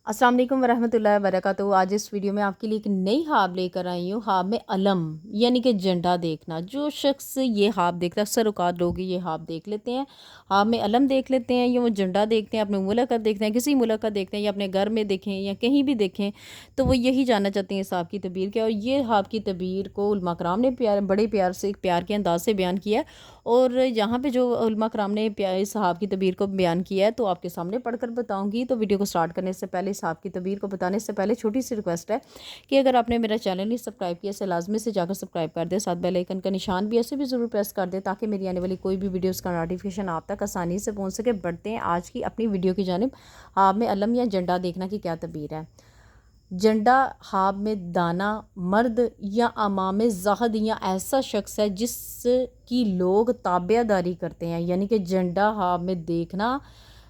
अस्सलाम वालेकुम वरहमतुल्लाहि वबरकातुहू। आज इस वीडियो में आपके लिए एक नई ख्वाब लेकर आई हूँ। ख्वाब में अलम यानी कि झंडा देखना। जो शख्स ये ख्वाब देखता है, अक्सर औकात लोग ये ख्वाब देख लेते हैं, ख्वाब में अलम देख लेते हैं या वो झंडा देखते हैं, अपने मुल्क का देखते हैं, किसी मुल्क का देखते हैं या अपने घर में देखें या कहीं भी देखें, तो वो यही जानना चाहते हैं इस ख्वाब की तबीर क्या। और ये ख्वाब की तबीर को उलमा कराम ने बड़े प्यार से, प्यार के अंदाज से बयान किया है। और यहाँ पे जो उलमा कराम ने इस ख्वाब की तबीर को बयान किया है तो आपके सामने पढ़कर बताऊंगी। तो वीडियो को स्टार्ट करने से पहले, इस ख्वाब की तबीर को बताने से पहले छोटी सी रिक्वेस्ट है कि अगर आपने मेरा चैनल नहीं सब्सक्राइब किया इसे लाजमी से जाकर सब्सक्राइब कर दे, साथ बेल आइकन का निशान भी ऐसे भी ज़रूर प्रेस कर दे ताकि मेरी आने वाली कोई भी वीडियोस का नोटिफिकेशन आप तक आसानी से पहुंच सके। बढ़ते हैं आज की अपनी वीडियो की जानिब। ख्वाब में अलम या झंडा देखना की क्या तबीर है। झंडा ख्वाब में दाना, मर्द या अमाम ज़हद या ऐसा शख्स है जिसकी लोग ताबेदारी करते हैं, यानी कि झंडा ख्वाब में देखना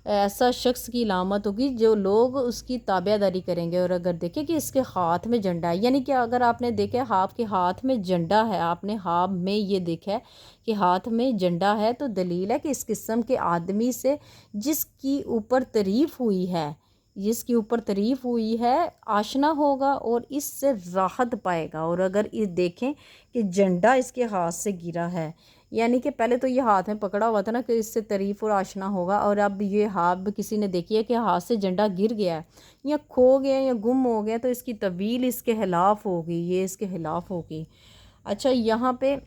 ऐसा शख्स की अलामत होगी जो लोग उसकी ताबेदारी करेंगे। और अगर देखें कि इसके हाथ में झंडा है, यानी कि अगर आपने देखा ख्वाब के हाथ में झंडा है, आपने ख्वाब में ये देखा है कि हाथ में झंडा है, तो दलील है कि इस किस्म के आदमी से जिसकी ऊपर तारीफ़ हुई है, जिसके ऊपर तारीफ़ हुई है, आशना होगा और इससे राहत पाएगा। और अगर ये देखें कि झंडा इसके हाथ से गिरा है, यानी कि पहले तो ये हाथ में पकड़ा हुआ था ना कि इससे तारीफ़ और आशना होगा, और अब ये हाथ किसी ने देखी है कि हाथ से झंडा गिर गया है या खो गया या गुम हो गया, तो इसकी तवील इसके खिलाफ़ होगी, ये इसके खिलाफ़ होगी। अच्छा, यहाँ पे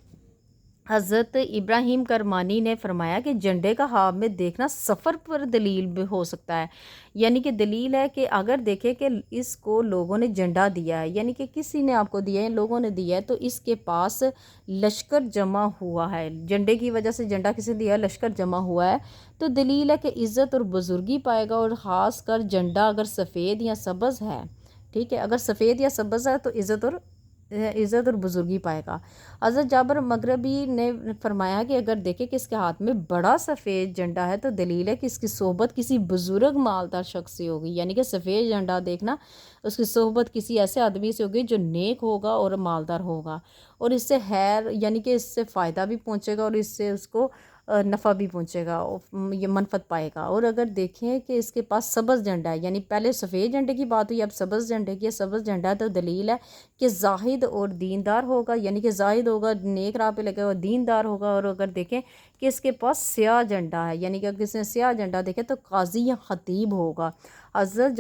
हज़रत इब्राहीम करमानी ने फरमाया कि झंडे का ख्वाब में देखना सफ़र पर दलील भी हो सकता है, यानी कि दलील है कि अगर देखे कि इसको लोगों ने झंडा दिया है, यानी कि किसी ने आपको दिया है, लोगों ने दिया है, तो इसके पास लश्कर जमा हुआ है, झंडे की वजह से झंडा किसी ने दिया है, लश्कर जमा हुआ है, तो दलील है कि इज़्ज़त और बुज़ुर्गी पाएगा। और ख़ास कर झंडा अगर सफ़ेद या सब्ज़ है, ठीक है, अगर सफ़ेद या सब्ज़ है तो इज़्ज़त और बुज़ुर्गी पाएगा। हज़रत जाबर मगरबी ने फरमाया कि अगर देखे कि इसके हाथ में बड़ा सफ़ेद झंडा है तो दलील है कि इसकी सोहबत किसी बुज़ुर्ग मालदार शख्स से होगी, यानी कि सफ़ेद झंडा देखना उसकी सोहबत किसी ऐसे आदमी से होगी जो नेक होगा और मालदार होगा, और इससे खैर यानी कि इससे फ़ायदा भी पहुँचेगा और इससे उसको नफ़ा भी पहुँचेगा, ये मनफत पाएगा। और अगर देखें कि इसके पास सब्ज़ झंडा है, यानी पहले सफ़ेद झंडे की बात हुई, अब सब्ज़ झंडे की, सब्ज़ झंडा तो दलील है कि जाहिद और दीनदार होगा, यानी कि जाहिद होगा, नेक राह पे लगेगा, दीनदार होगा। और अगर देखें कि इसके पास स्याह झंडा है, यानी कि अगर किसी ने स्याह झंडा देखे तो काजी या खतीब होगा। हज़रत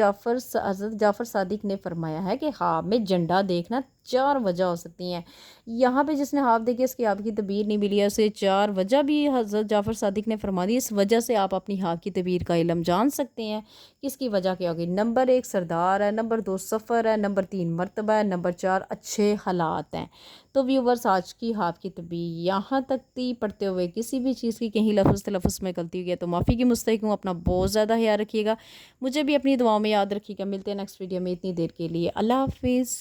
जाफ़र सादिक ने फरमाया है कि ख्वाब में झंडा देखना 4 वजह हो सकती हैं। यहाँ पे जिसने ख्वाब देखे इसकी ख्वाब की तबीर नहीं मिली है, उसे 4 वजह भी हज़रत जाफ़र सादिक ने फरमा दी। इस वजह से आप अपनी ख्वाब की तबीर का इल्म जान सकते हैं कि इसकी वजह क्या होगी। नंबर 1 सरदार है, नंबर 2 सफ़र है, नंबर 3 मर्तबा है, नंबर 4 अच्छे हालात हैं। तो व्यूवर्स, आज की ख्वाब की तबीर यहाँ तक थी। पढ़ते हुए किसी भी चीज़ की कहीं लफ्ज़ तलफ़्फ़ुज़ में गलती हुई है तो माफ़ी की मुस्तहिक़ हूँ। अपना बहुत ज़्यादा ख्याल रखिएगा, मुझे भी अपनी दुआओं में याद रखिएगा। मिलते हैं नेक्स्ट वीडियो में, इतनी देर के लिए अल्लाह हाफ़िज़।